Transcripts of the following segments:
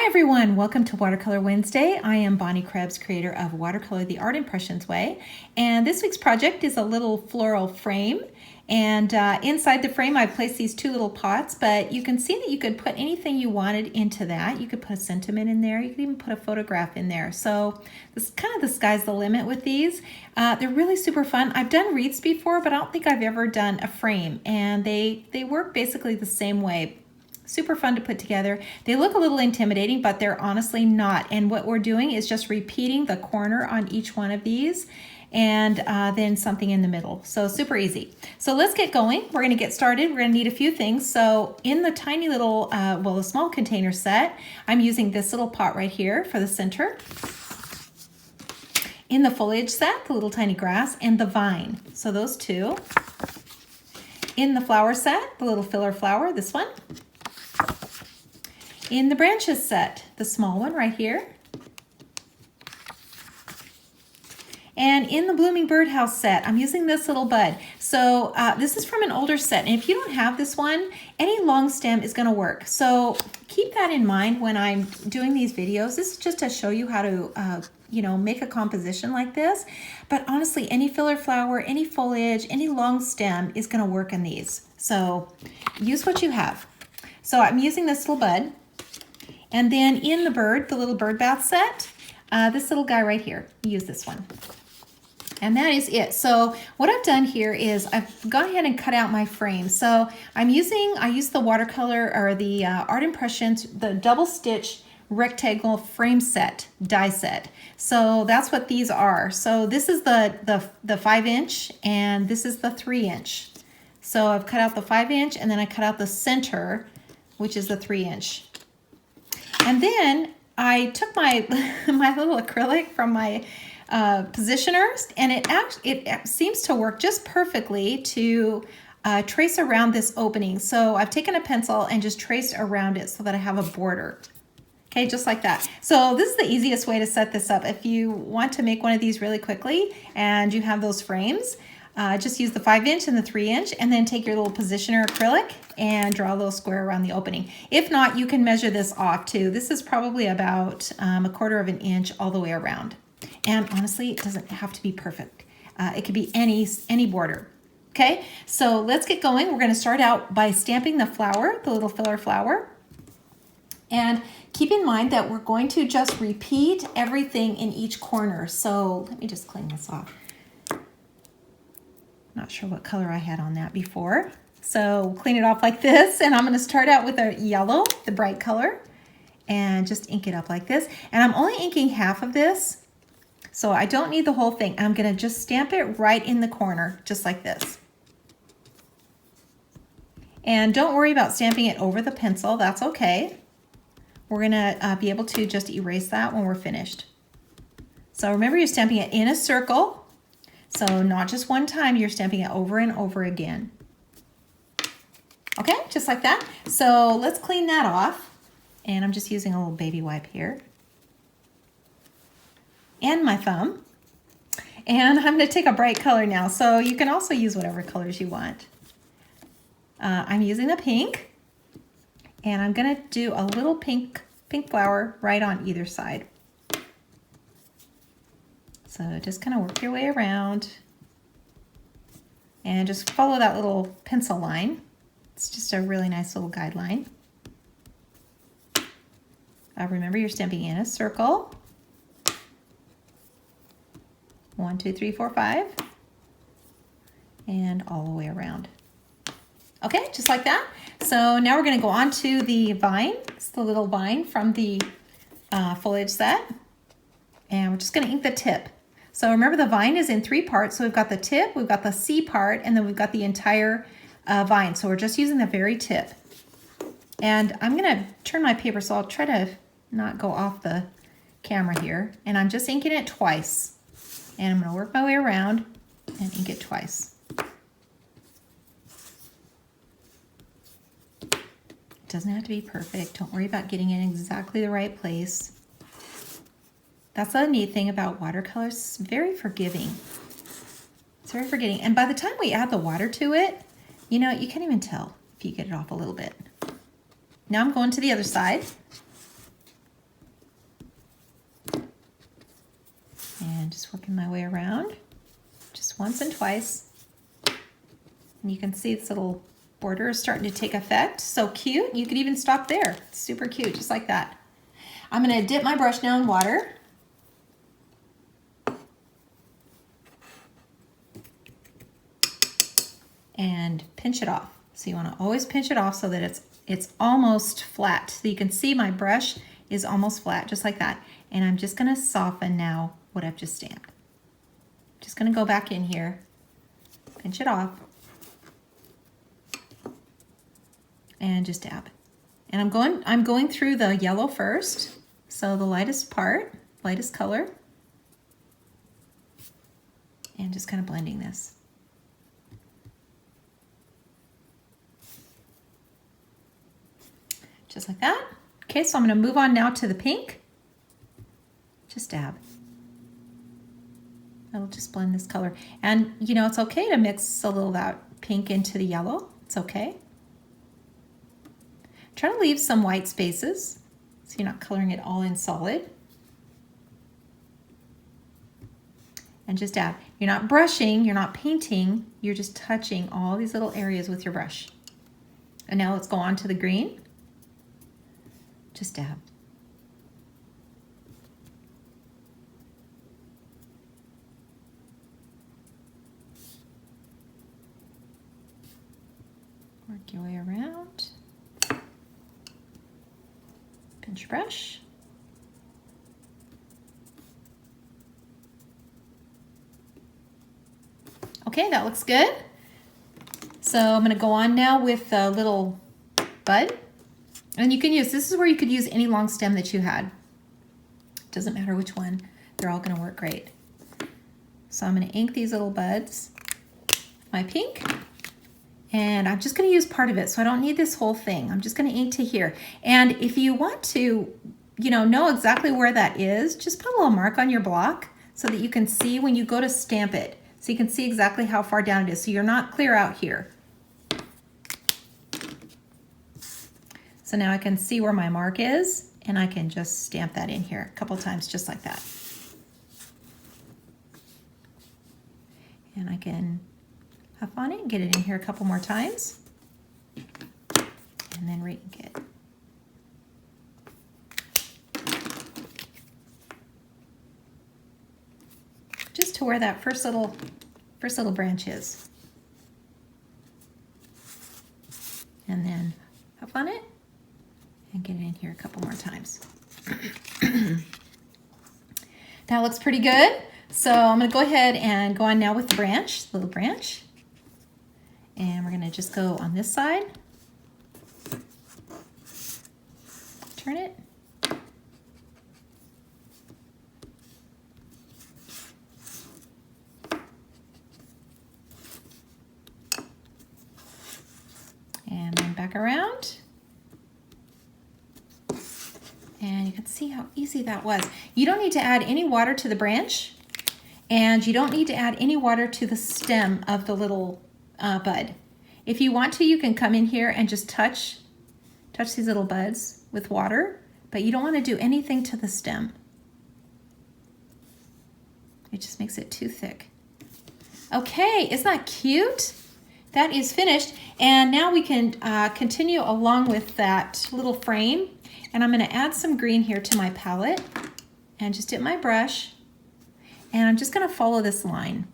Hi everyone, welcome to Watercolor Wednesday. I am Bonnie Krebs, creator of Watercolor the Art Impressions Way. And this week's project is a little floral frame. And inside the frame I've placed these two little pots, but you can see that you could put anything you wanted into that. You could put a sentiment in there, you could even put a photograph in there. So this is kind of the sky's the limit with these. They're really super fun. I've done wreaths before, but I don't think I've ever done a frame. And they work basically the same way. Super fun to put together. They look a little intimidating, but they're honestly not. And what we're doing is just repeating the corner on each one of these and then something in the middle. So super easy. So let's get going. We're gonna get started. We're gonna need a few things. So in the tiny little, the small container set, I'm using this little pot right here for the center. In the foliage set, the little tiny grass and the vine. So those two. In the flower set, the little filler flower, this one. In the branches set, the small one right here. And in the blooming birdhouse set, I'm using this little bud. So this is from an older set. And if you don't have this one, any long stem is gonna work. So keep that in mind when I'm doing these videos. This is just to show you how to make a composition like this. But honestly, any filler flower, any foliage, any long stem is gonna work in these. So use what you have. So I'm using this little bud. And then in the little bird bath set, this little guy right here, use this one. And that is it. So what I've done here is I've gone ahead and cut out my frame. So I use the watercolor or the Art Impressions, the double stitch rectangle frame set, die set. So that's what these are. So this is the 5-inch and this is the 3-inch. So I've cut out the 5-inch and then I cut out the center, which is the 3-inch. And then I took my my little acrylic from my positioners, and it seems to work just perfectly to trace around this opening. So I've taken a pencil and just traced around it so that I have a border. Okay, just like that. So this is the easiest way to set this up. If you want to make one of these really quickly and you have those frames, just use the 5-inch and the 3-inch and then take your little positioner acrylic and draw a little square around the opening. If not, you can measure this off too. This is probably about 1/4 of an inch all the way around. And honestly, it doesn't have to be perfect. It could be any border. Okay, so let's get going. We're gonna start out by stamping the flower, the little filler flower. And keep in mind that we're going to just repeat everything in each corner. So let me just clean this off. Not sure what color I had on that before. So clean it off like this, and I'm gonna start out with a yellow, the bright color, and just ink it up like this. And I'm only inking half of this, so I don't need the whole thing. I'm gonna just stamp it right in the corner, just like this. And don't worry about stamping it over the pencil, that's okay. We're gonna be able to just erase that when we're finished. So remember, you're stamping it in a circle. So not just one time, you're stamping it over and over again. Okay, just like that. So let's clean that off. And I'm just using a little baby wipe here. And my thumb. And I'm gonna take a bright color now. So you can also use whatever colors you want. I'm using the pink. And I'm gonna do a little pink flower right on either side. So just kind of work your way around and just follow that little pencil line. It's just a really nice little guideline. Remember, you're stamping in a circle. 1, 2, 3, 4, 5. And all the way around. Okay, just like that. So now we're gonna go on to the vine. It's the little vine from the foliage set. And we're just gonna ink the tip. So remember, the vine is in 3 parts. So we've got the tip, we've got the C part, and then we've got the entire vine. So we're just using the very tip. And I'm gonna turn my paper so I'll try to not go off the camera here. And I'm just inking it twice. And I'm gonna work my way around and ink it twice. It doesn't have to be perfect. Don't worry about getting it in exactly the right place. That's the neat thing about watercolors. It's very forgiving. It's very forgiving. And by the time we add the water to it, you can't even tell if you get it off a little bit. Now I'm going to the other side. And just working my way around, just once and twice. And you can see this little border is starting to take effect. So cute. You could even stop there. It's super cute, just like that. I'm going to dip my brush now in water. And pinch it off. So you want to always pinch it off so that it's almost flat. So you can see my brush is almost flat, just like that. And I'm just going to soften now what I've just stamped. Just going to go back in here, pinch it off, and just dab. And I'm going through the yellow first, so the lightest part, lightest color, and just kind of blending this. Just like that. Okay, so I'm going to move on now to the pink. Just dab. That'll just blend this color. And you know, it's okay to mix a little of that pink into the yellow. It's okay. Try to leave some white spaces so you're not coloring it all in solid. And just dab. You're not brushing, you're not painting, you're just touching all these little areas with your brush. And now let's go on to the green. Just dab. Work your way around. Pinch your brush. Okay, that looks good. So I'm going to go on now with a little bud. And you can use, this is where you could use any long stem that you had. Doesn't matter which one, they're all going to work great. So I'm going to ink these little buds, my pink, and I'm just going to use part of it, so I don't need this whole thing. I'm just going to ink to here. And if you want to, you know exactly where that is, just put a little mark on your block so that you can see when you go to stamp it. So you can see exactly how far down it is. So you're not clear out here. So now I can see where my mark is, and I can just stamp that in here a couple times just like that. And I can huff on it and get it in here a couple more times, and then re-ink it. Just to where that first little branch is. And then huff on it and get it in here a couple more times. That looks pretty good. So I'm going to go ahead and go on now with the branch, little branch. And we're going to just go on this side. Turn it. And then back around. And you can see how easy that was. You don't need to add any water to the branch, and you don't need to add any water to the stem of the little bud. If you want to, you can come in here and just touch these little buds with water, but you don't want to do anything to the stem. It just makes it too thick. Okay, isn't that cute? That is finished, and now we can continue along with that little frame. And I'm going to add some green here to my palette and just dip my brush, and I'm just going to follow this line.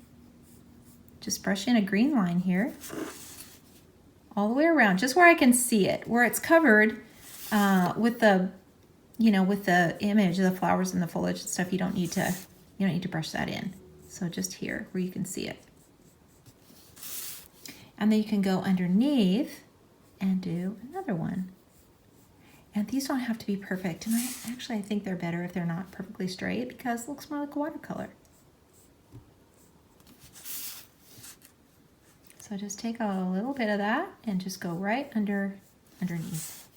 Just brush in a green line here all the way around, just where I can see it, where it's covered with the, with the image of the flowers and the foliage and stuff. You don't need to brush that in. So just here where you can see it. And then you can go underneath and do another one. And these don't have to be perfect. And I think they're better if they're not perfectly straight, because it looks more like watercolor. So just take a little bit of that and just go right underneath.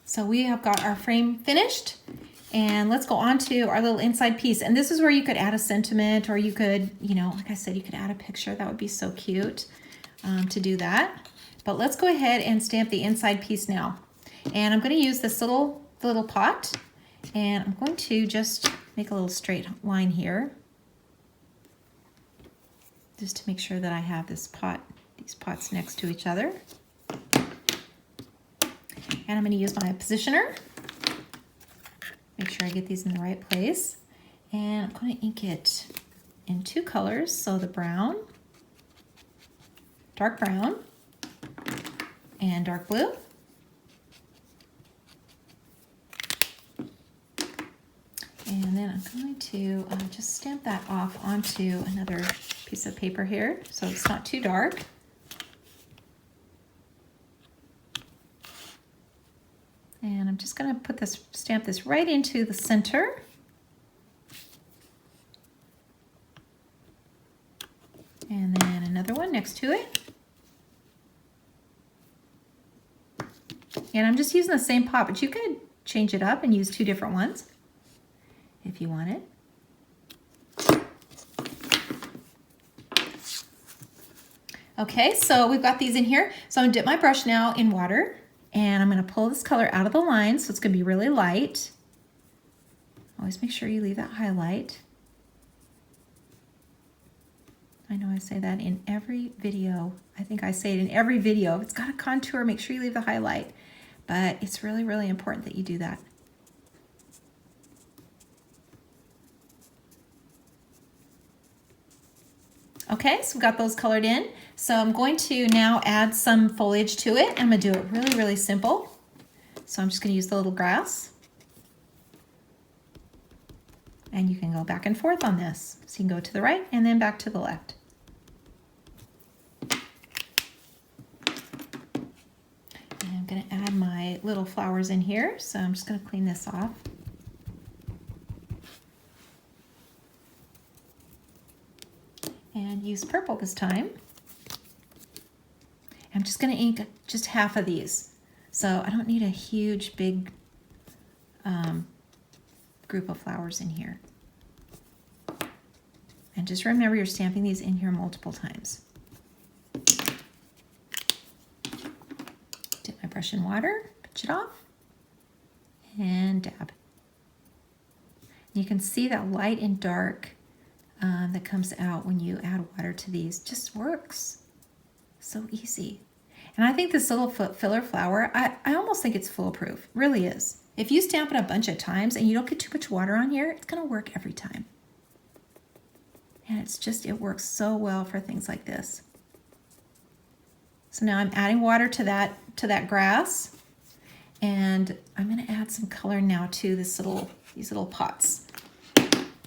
So we have got our frame finished, and let's go on to our little inside piece. And this is where you could add a sentiment, or you could, like I said, you could add a picture. That would be so cute. To do that. But let's go ahead and stamp the inside piece now. And I'm going to use this little pot. And I'm going to just make a little straight line here, just to make sure that I have these pots next to each other. And I'm going to use my positioner. Make sure I get these in the right place. And I'm going to ink it in two colors. So the brown, dark brown, and dark blue. And then I'm going to just stamp that off onto another piece of paper here so it's not too dark. And I'm just going to stamp this right into the center. And then another one next to it. And I'm just using the same pot, but you could change it up and use two different ones if you wanted. Okay, so we've got these in here. So I'm gonna dip my brush now in water, and I'm gonna pull this color out of the line, so it's gonna be really light. Always make sure you leave that highlight. I know I say that in every video. I think I say it in every video. If it's got a contour, make sure you leave the highlight. But it's really, really important that you do that. Okay, so we've got those colored in. So I'm going to now add some foliage to it. I'm gonna do it really, really simple. So I'm just gonna use the little grass. And you can go back and forth on this. So you can go to the right and then back to the left. And I'm gonna add my little flowers in here. So I'm just gonna clean this off. And use purple this time. I'm just going to ink just half of these. So I don't need a huge, big group of flowers in here. And just remember you're stamping these in here multiple times. Dip my brush in water, pinch it off, and dab. You can see that light and dark that comes out when you add water to these. Just works. So easy. And I think this little filler flower, I almost think it's foolproof. Really is. If you stamp it a bunch of times and you don't get too much water on here, it's going to work every time. And it works so well for things like this. So now I'm adding water to that grass, and I'm going to add some color now to these little pots.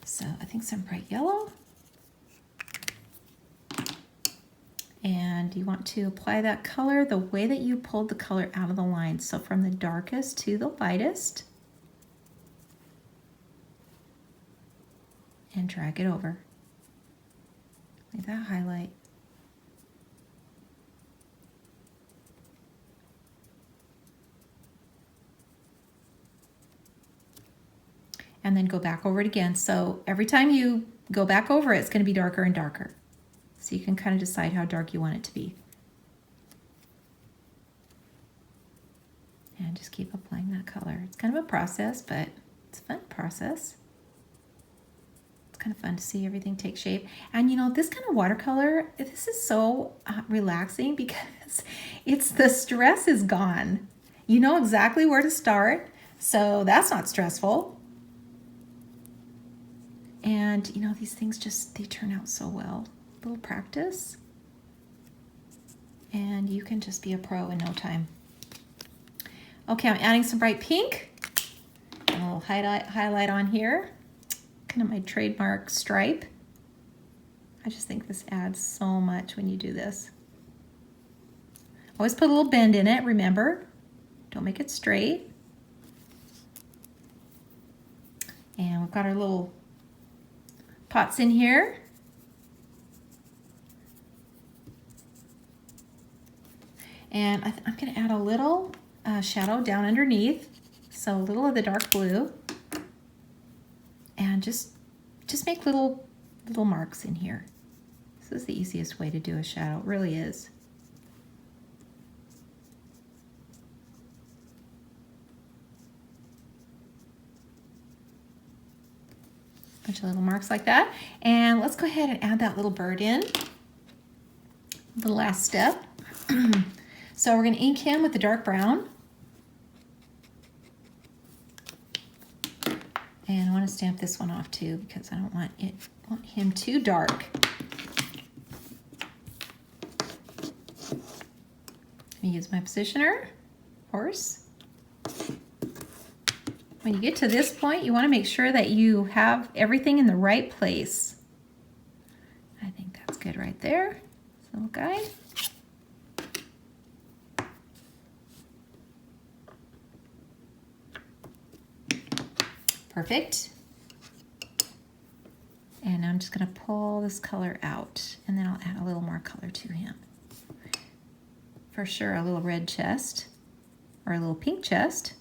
So I think some bright yellow. And you want to apply that color the way that you pulled the color out of the line. So from the darkest to the lightest. And drag it over. Leave that highlight. And then go back over it again. So every time you go back over it, it's going to be darker and darker. So you can kind of decide how dark you want it to be. And just keep applying that color. It's kind of a process, but it's a fun process. It's kind of fun to see everything take shape. And you know, this kind of watercolor, this is so relaxing because the stress is gone. You know exactly where to start, so that's not stressful. And you know, these things they turn out so well. A little practice, and you can just be a pro in no time. Okay, I'm adding some bright pink. A little highlight on here. Kind of my trademark stripe. I just think this adds so much when you do this. Always put a little bend in it, remember. Don't make it straight. And we've got our little pots in here. And I'm going to add a little shadow down underneath, so a little of the dark blue, and just make little marks in here. This is the easiest way to do a shadow. It really is. bunch of little marks like that. And let's go ahead and add that little bird in, the last step. So we're going to ink him with the dark brown. And I want to stamp this one off too because I don't want him too dark. I use my positioner, horse. When you get to this point, you want to make sure that you have everything in the right place. I think that's good right there. This little guy. Perfect. And I'm just going to pull this color out, and then I'll add a little more color to him. For sure, a little red chest or a little pink chest.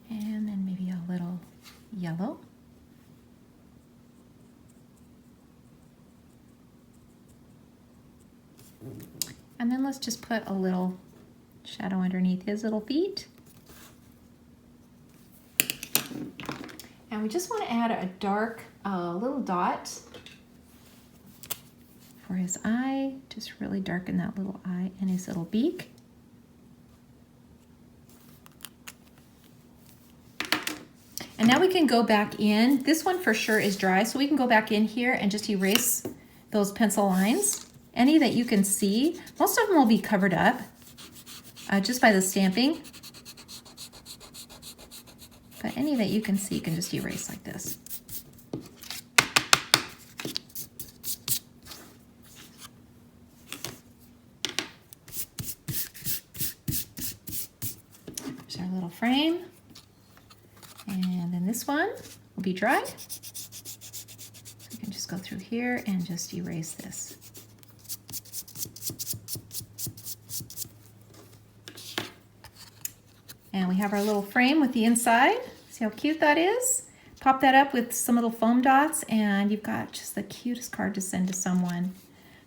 And then maybe a little yellow. And then let's just put a little shadow underneath his little feet. And we just want to add a dark little dot for his eye. Just really darken that little eye and his little beak. And now we can go back in. This one for sure is dry, so we can go back in here and just erase those pencil lines. Any that you can see. Most of them will be covered up just by the stamping. But any that you can see, you can just erase like this. There's our little frame. And then this one will be dry. So you can just go through here and just erase this. And we have our little frame with the inside. See how cute that is? Pop that up with some little foam dots and you've got just the cutest card to send to someone.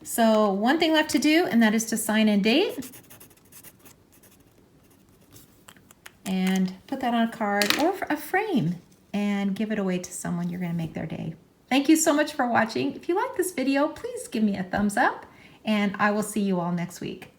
So one thing left to do, and that is to sign and date. And put that on a card or a frame and give it away to someone you're going to make their day. Thank you so much for watching. If you like this video, please give me a thumbs up and I will see you all next week.